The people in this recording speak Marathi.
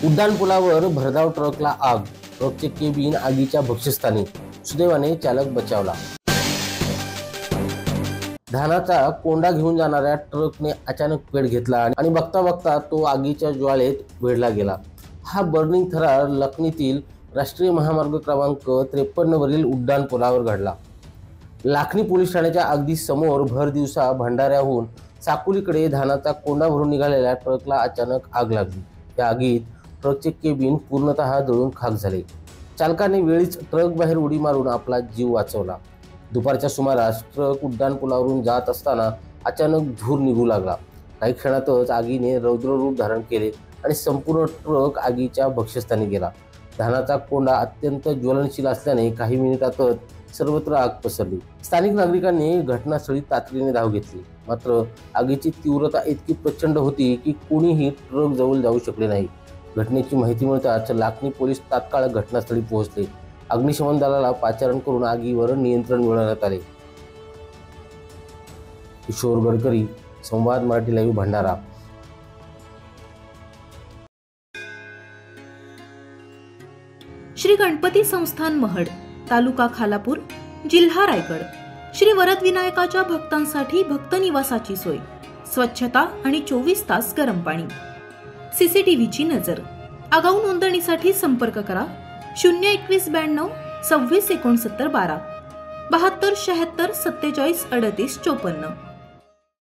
उड्डाणपुलावर भरधाव ट्रकला आग, ट्रकचे केबिन आगीच्या भक्ष्यस्थानी, सुदैवाने चालक बचावला। धानाचा कोंडा घेऊन जाणाऱ्या ट्रकने अचानक पेट घेतला आणि बघता बघता तो आगीच्या ज्वालेत वेढला गेला। हा बर्निंग थरार लखनीतील राष्ट्रीय महामार्ग क्रमांक 53 वरील उड्डाणपुलावर घडला। लाखनी पोलीस ठाण्याच्या अगदी समोर भर दिवसा भंडाऱ्याहून साकोलीकडे धानाचा कोंडा भरून निघालेल्या ट्रकला अचानक आग लागली। या आगीत ट्रकचे केबिन पूर्णतः जळून खाक झाले। चालकाने वेळीच ट्रक बाहेर उडी मारून आपला जीव वाचवला। दुपारच्या सुमारास ट्रक उड्डाणपुलावरून जात असताना अचानक धूर निघू लागला। काही क्षणातच आगीने रौद्र रूप धारण केले आणि संपूर्ण ट्रक आगीच्या भक्ष्यस्थानी गेला। धानाचा कोंडा अत्यंत ज्वलनशील असल्याने काही मिनिटातच सर्वत्र आग पसरली। स्थानिक नागरिकांनी घटनास्थळी तातडीने धाव घेतली, मात्र आगीची तीव्रता इतकी प्रचंड होती की कोणीही ट्रक जवळ जाऊ शकले नाही। घटनेची माहिती मिळताच लाखनी पोलीस तात्काळ घटनास्थळी पोहोचले। अग्निशमन दलाला पाचारण करून आगीवर नियंत्रण मिळवण्यात आले। किशोर गडकरी, संवाद मराठी लाईव्ह, भंडारा। श्री गणपती संस्थान महड, तालुका खालापूर, जिल्हा रायगड। श्री वरद विनायकाच्या भक्तांसाठी भक्त निवासाची सोय, स्वच्छता आणि 24 तास गरम पाणी, सीसीटीव्हीची नजर। आगाऊ नोंदणीसाठी संपर्क करा 02192 26 69 12 72 76 47 38 54।